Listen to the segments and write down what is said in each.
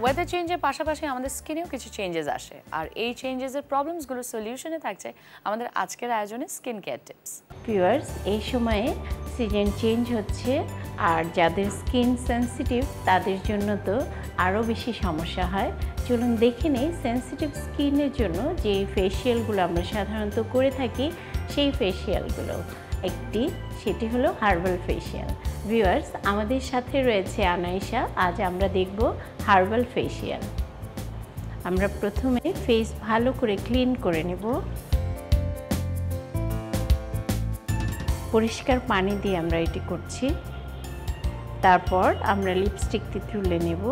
Weather চেঞ্জের পাশাপাশি আমাদের স্কিনেও কিছু চেঞ্জেস আসে, আর এই চেঞ্জেসের প্রবলেমসগুলো সলিউশনে থাকছে আমাদের আজকের আয়োজনে স্কিন কেয়ার টিপস। ভিউয়ার্স, এই সময়ে সিজন চেঞ্জ হচ্ছে, আর যাদের স্কিন সেন্সিটিভ তাদের জন্য তো আরও বেশি সমস্যা হয়। চলুন দেখে নেই সেন্সিটিভ স্কিনের জন্য যে ফেসিয়ালগুলো আমরা সাধারণত করে থাকি সেই ফেসিয়ালগুলো। সেটি হলো হার্বাল ফেসিয়াল। ভিউয়ার্স, আমাদের সাথে রয়েছে আনাইশা। আজ আমরা দেখব হার্বাল ফেসিয়াল। আমরা প্রথমে ফেস ভালো করে ক্লিন করে নেব। পরিষ্কার পানি দিয়ে আমরা এটি করছি। তারপর আমরা লিপস্টিক দিয়ে তুলে নেব।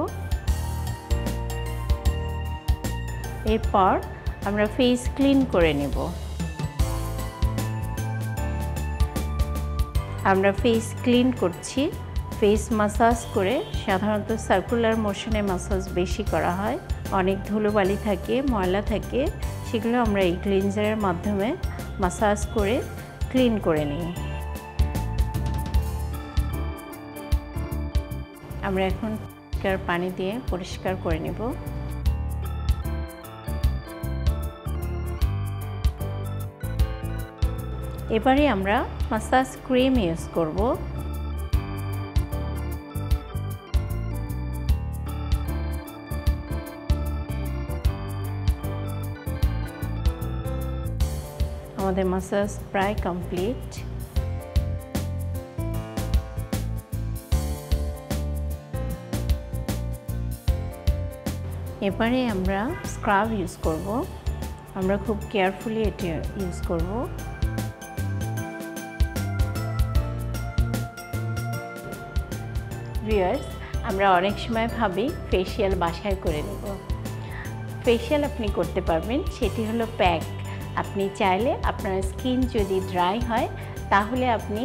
এরপর আমরা ফেস ক্লিন করে নেব। আমরা ফেস ক্লিন করছি ফেস মাসাজ করে। সাধারণত সার্কুলার মোশনে মাসাজ বেশি করা হয়। অনেক ধুলোবালি থাকে, ময়লা থাকে, সেগুলো আমরা এই ক্লিনজারের মাধ্যমে মাসাজ করে ক্লিন করে নিই। আমরা এখন পানি দিয়ে পরিষ্কার করে নেব। এবারে আমরা মাসাজ ক্রিম ইউজ করব। আমাদের মাসাজ প্রায় কমপ্লিট। এবারে আমরা স্ক্রাব ইউজ করব। আমরা খুব কেয়ারফুলি এটি ইউজ করব। ভিউয়ার্স, আমরা অনেক সময় ভাবি ফেসিয়াল বাসায় করে নেব। ফেসিয়াল আপনি করতে পারবেন, সেটি হলো প্যাক। আপনি চাইলে আপনার স্কিন যদি ড্রাই হয় তাহলে আপনি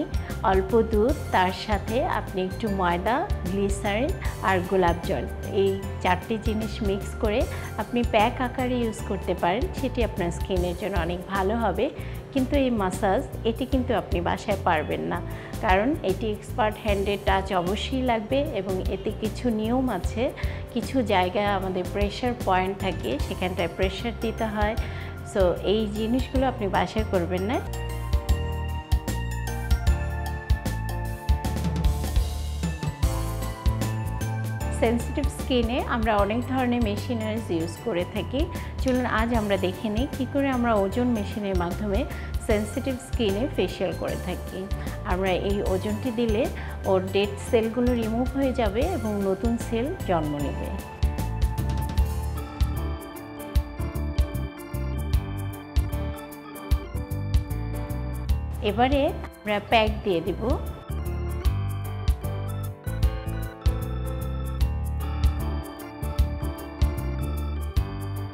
অল্প দুধ, তার সাথে আপনি একটু ময়দা, গ্লিসারিন আর গোলাপ জল, এই 4টি জিনিস মিক্স করে আপনি প্যাক আকারে ইউজ করতে পারেন। সেটি আপনার স্কিনের জন্য অনেক ভালো হবে। কিন্তু এই মাসাজ এটি কিন্তু আপনি বাসায় পারবেন না, কারণ এটি এক্সপার্ট হ্যান্ডের টাচ অবশ্যই লাগবে এবং এতে কিছু নিয়ম আছে। কিছু জায়গায় আমাদের প্রেশার পয়েন্ট থাকে, সেখানটায় প্রেশার দিতে হয়। সো এই জিনিসগুলো আপনি বাসায় করবেন না। সেন্সিটিভ স্কিনে আমরা অনেক ধরনের মেশিনারিজ ইউজ করে থাকি। চলুন আজ আমরা দেখে নিই কী করে আমরা ওজন মেশিনের মাধ্যমে সেন্সিটিভ স্কিনে ফেসিয়াল করে থাকি। আমরা এই ওজনটি দিলে ওর ডেড সেলগুলো রিমুভ হয়ে যাবে এবং নতুন সেল জন্ম নেবে। এবারে আমরা প্যাক দিয়ে দিব।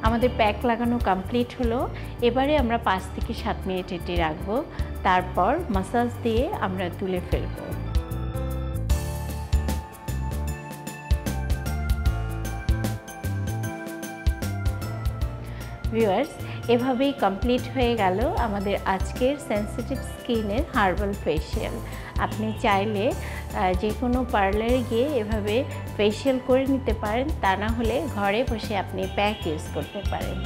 আমাদের প্যাক লাগানো কমপ্লিট হলো। এবারে আমরা 5 থেকে 7 মিনিট এটি রাখবো। তারপর মাসাজ দিয়ে আমরা তুলে ফেলব। ভিউয়ার্স, এভাবেই কমপ্লিট হয়ে গেল আমাদের আজকের সেন্সিটিভ স্কিনের হার্বাল ফেসিয়াল। আপনি চাইলে যে কোনো পার্লারে গিয়ে এভাবে ফেসিয়াল করে নিতে পারেন, তা না হলে ঘরে বসে আপনি প্যাক ইউজ করতে পারেন।